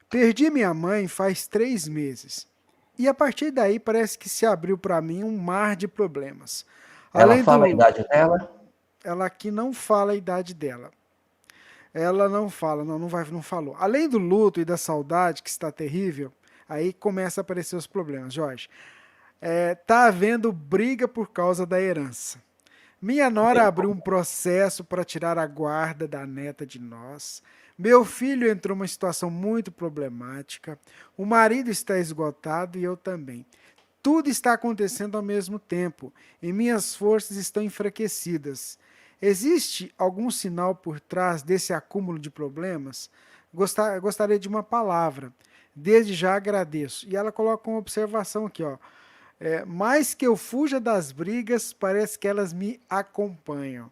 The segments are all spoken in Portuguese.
Perdi minha mãe faz 3 meses. E a partir daí parece que se abriu para mim um mar de problemas. Ela Além fala a do. idade dela? Ela aqui não fala a idade dela. Ela não fala, não falou. Além do luto e da saudade, que está terrível, aí começa a aparecer os problemas, Jorge. Tá havendo briga por causa da herança. Minha nora Bem, abriu um processo para tirar a guarda da neta de nós. Meu filho entrou numa situação muito problemática. O marido está esgotado e eu também. Tudo está acontecendo ao mesmo tempo e minhas forças estão enfraquecidas. Existe algum sinal por trás desse acúmulo de problemas? Gostaria de uma palavra. Desde já agradeço. E ela coloca uma observação aqui, ó. Mais que eu fuja das brigas, parece que elas me acompanham.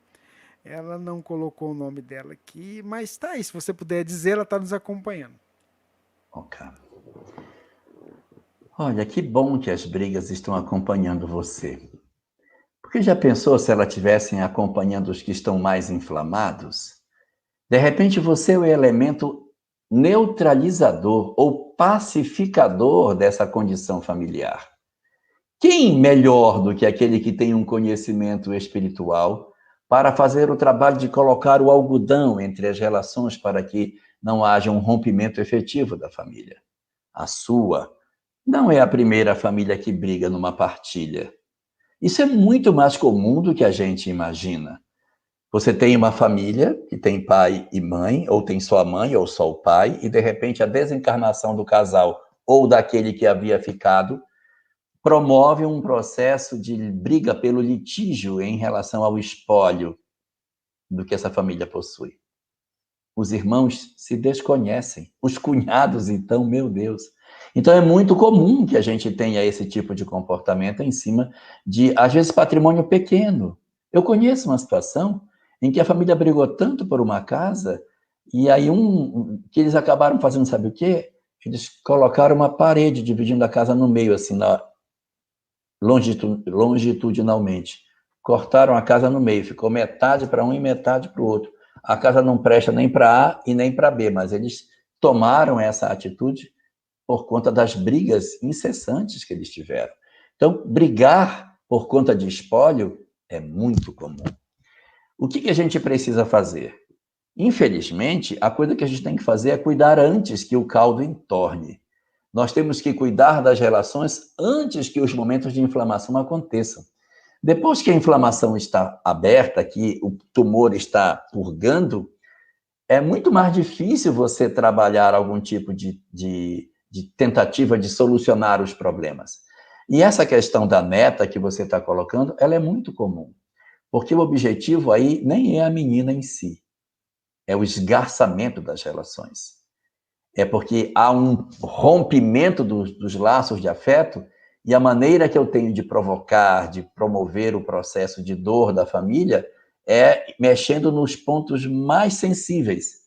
Ela não colocou o nome dela aqui, mas tá aí. Se você puder dizer, ela está nos acompanhando. ok. Olha, que bom que as brigas estão acompanhando você. Porque já pensou se elas estivessem acompanhando os que estão mais inflamados? De repente você é o elemento neutralizador ou pacificador dessa condição familiar. Quem melhor do que aquele que tem um conhecimento espiritual para fazer o trabalho de colocar o algodão entre as relações para que não haja um rompimento efetivo da família? A sua não é a primeira família que briga numa partilha. Isso é muito mais comum do que a gente imagina. Você tem uma família que tem pai e mãe, ou tem só a mãe ou só o pai, e de repente a desencarnação do casal ou daquele que havia ficado promove um processo de briga pelo litígio em relação ao espólio do que essa família possui. Os irmãos se desconhecem, os cunhados, então, meu Deus. Então é muito comum que a gente tenha esse tipo de comportamento em cima de, às vezes, patrimônio pequeno. Eu conheço uma situação em que a família brigou tanto por uma casa, e aí que eles acabaram fazendo, sabe o quê? Eles colocaram uma parede dividindo a casa no meio, assim, longitudinalmente. Cortaram a casa no meio, ficou metade para um e metade para o outro. A casa não presta nem para A e nem para B, mas eles tomaram essa atitude por conta das brigas incessantes que eles tiveram. Então, brigar por conta de espólio é muito comum. O que a gente precisa fazer? Infelizmente, a coisa que a gente tem que fazer é cuidar antes que o caldo entorne. Nós temos que cuidar das relações antes que os momentos de inflamação aconteçam. Depois que a inflamação está aberta, que o tumor está purgando, é muito mais difícil você trabalhar algum tipo de tentativa de solucionar os problemas. E essa questão da neta que você está colocando, ela é muito comum, porque o objetivo aí nem é a menina em si, é o esgarçamento das relações. É porque há um rompimento dos laços de afeto e a maneira que eu tenho de provocar, de promover o processo de dor da família é mexendo nos pontos mais sensíveis,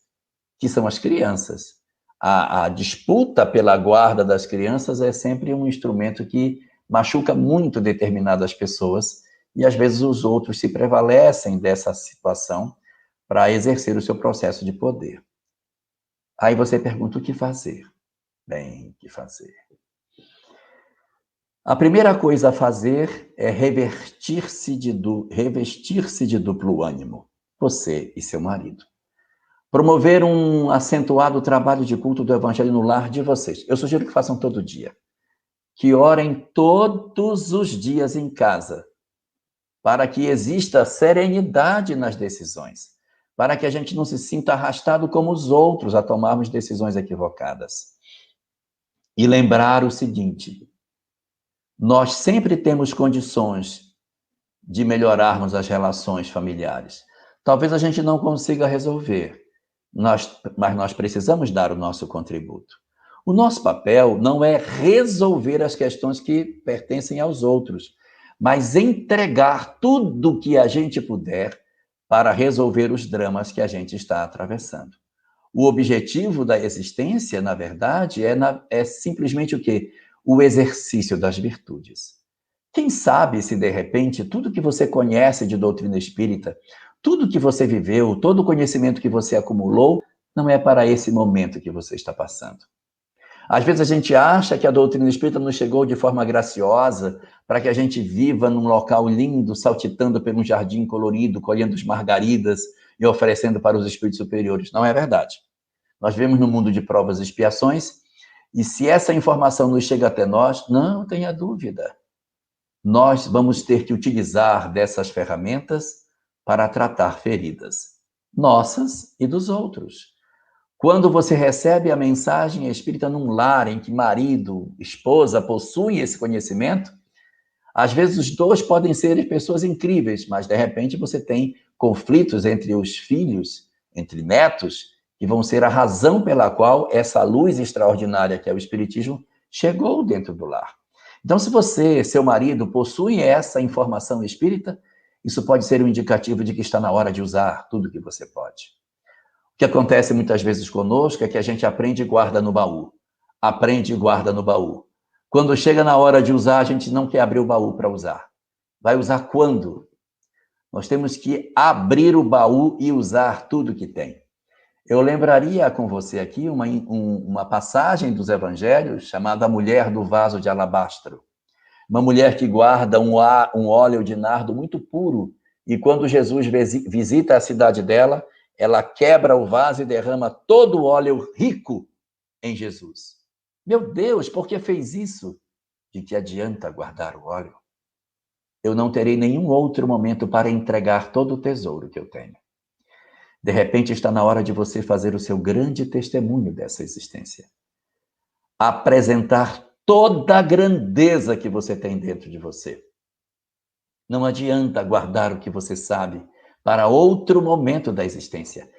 que são as crianças. A disputa pela guarda das crianças é sempre um instrumento que machuca muito determinadas pessoas e às vezes os outros se prevalecem dessa situação para exercer o seu processo de poder. Aí você pergunta o que fazer. Bem, o que fazer? A primeira coisa a fazer é revestir-se de duplo ânimo, você e seu marido. Promover um acentuado trabalho de culto do evangelho no lar de vocês. Eu sugiro que façam todo dia. Que orem todos os dias em casa, para que exista serenidade nas decisões, para que a gente não se sinta arrastado como os outros a tomarmos decisões equivocadas. E lembrar o seguinte: nós sempre temos condições de melhorarmos as relações familiares. Talvez a gente não consiga resolver, mas nós precisamos dar o nosso contributo. O nosso papel não é resolver as questões que pertencem aos outros, mas entregar tudo o que a gente puder para resolver os dramas que a gente está atravessando. O objetivo da existência, na verdade, é simplesmente o quê? O exercício das virtudes. Quem sabe se, de repente, tudo que você conhece de doutrina espírita, tudo que você viveu, todo o conhecimento que você acumulou, não é para esse momento que você está passando. Às vezes a gente acha que a doutrina espírita nos chegou de forma graciosa para que a gente viva num local lindo, saltitando por um jardim colorido, colhendo as margaridas e oferecendo para os espíritos superiores. Não é verdade. Nós vivemos num mundo de provas e expiações, e se essa informação nos chega até nós, não tenha dúvida, nós vamos ter que utilizar dessas ferramentas para tratar feridas nossas e dos outros. Quando você recebe a mensagem espírita num lar em que marido, esposa possuem esse conhecimento, às vezes os dois podem ser pessoas incríveis, mas de repente você tem conflitos entre os filhos, entre netos, que vão ser a razão pela qual essa luz extraordinária que é o espiritismo chegou dentro do lar. Então, se você, seu marido, possui essa informação espírita, isso pode ser um indicativo de que está na hora de usar tudo que você pode. O que acontece muitas vezes conosco é que a gente aprende e guarda no baú. Aprende e guarda no baú. Quando chega na hora de usar, a gente não quer abrir o baú para usar. Vai usar quando? Nós temos que abrir o baú e usar tudo que tem. Eu lembraria com você aqui uma passagem dos evangelhos chamada Mulher do Vaso de Alabastro. Uma mulher que guarda um óleo de nardo muito puro, e quando Jesus visita a cidade dela, ela quebra o vaso e derrama todo o óleo rico em Jesus. Meu Deus, por que fez isso? De que adianta guardar o óleo? Eu não terei nenhum outro momento para entregar todo o tesouro que eu tenho. De repente está na hora de você fazer o seu grande testemunho dessa existência. Apresentar toda a grandeza que você tem dentro de você. Não adianta guardar o que você sabe para outro momento da existência.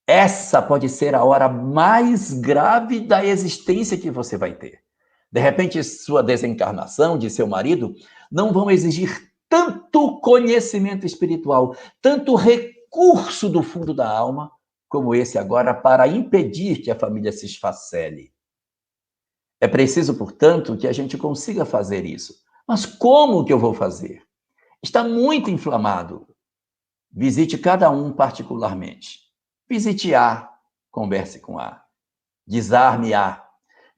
Essa pode ser a hora mais grave da existência que você vai ter. De repente, sua desencarnação de seu marido não vão exigir tanto conhecimento espiritual, tanto recurso do fundo da alma, como esse agora, para impedir que a família se esfacele. É preciso, portanto, que a gente consiga fazer isso. Mas como que eu vou fazer? Está muito inflamado. Visite cada um particularmente. Visite A, converse com A. Desarme A.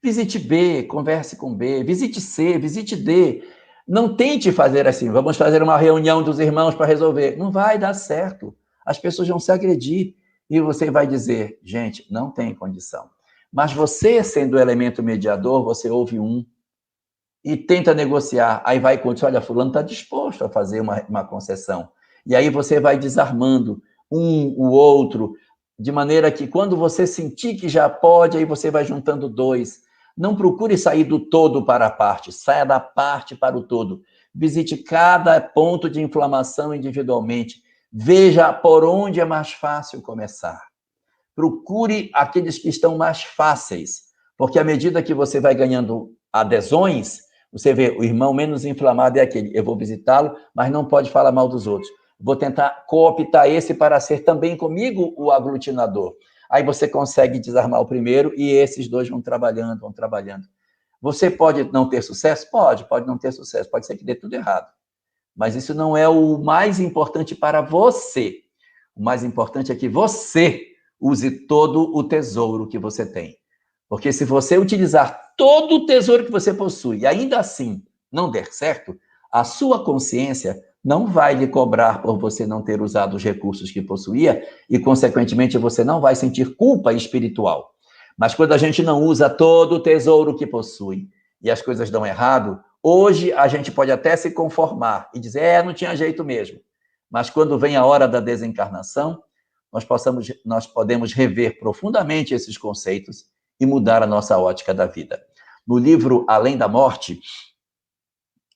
Visite B, converse com B. Visite C, visite D. Não tente fazer assim, vamos fazer uma reunião dos irmãos para resolver. Não vai dar certo. As pessoas vão se agredir e você vai dizer, gente, não tem condição. Mas você, sendo o elemento mediador, você ouve um e tenta negociar. Aí vai com olha, fulano está disposto a fazer uma concessão. E aí você vai desarmando o outro, de maneira que quando você sentir que já pode, aí você vai juntando dois. Não procure sair do todo para a parte, saia da parte para o todo. Visite cada ponto de inflamação individualmente. Veja por onde é mais fácil começar. Procure aqueles que estão mais fáceis, porque à medida que você vai ganhando adesões, você vê, o irmão menos inflamado é aquele, eu vou visitá-lo, mas não pode falar mal dos outros. Vou tentar cooptar esse para ser também comigo o aglutinador. Aí você consegue desarmar o primeiro e esses dois vão trabalhando, vão trabalhando. Você pode não ter sucesso? Pode não ter sucesso, pode ser que dê tudo errado. Mas isso não é o mais importante para você. O mais importante é que você use todo o tesouro que você tem. Porque se você utilizar todo o tesouro que você possui e ainda assim não der certo, a sua consciência não vai lhe cobrar por você não ter usado os recursos que possuía e, consequentemente, você não vai sentir culpa espiritual. Mas quando a gente não usa todo o tesouro que possui e as coisas dão errado, hoje a gente pode até se conformar e dizer, não tinha jeito mesmo. Mas quando vem a hora da desencarnação, nós podemos rever profundamente esses conceitos e mudar a nossa ótica da vida. No livro Além da Morte,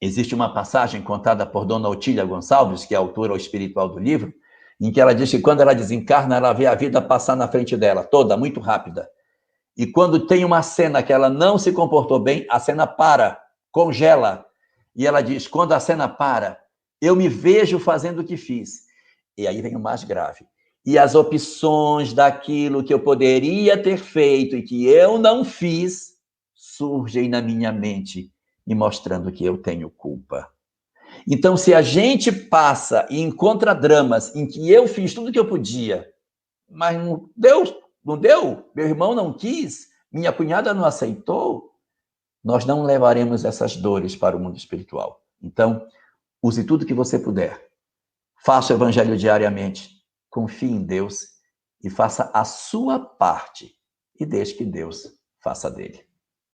existe uma passagem contada por Dona Otília Gonçalves, que é a autora espiritual do livro, em que ela diz que quando ela desencarna, ela vê a vida passar na frente dela, toda, muito rápida. E quando tem uma cena que ela não se comportou bem, a cena para, congela. E ela diz, quando a cena para, eu me vejo fazendo o que fiz. E aí vem o mais grave. E as opções daquilo que eu poderia ter feito e que eu não fiz, surgem na minha mente, me mostrando que eu tenho culpa. Então, se a gente passa e encontra dramas em que eu fiz tudo o que eu podia, mas não deu, meu irmão não quis, minha cunhada não aceitou, nós não levaremos essas dores para o mundo espiritual. Então, use tudo que você puder. Faça o evangelho diariamente. Confie em Deus e faça a sua parte. E deixe que Deus faça dele.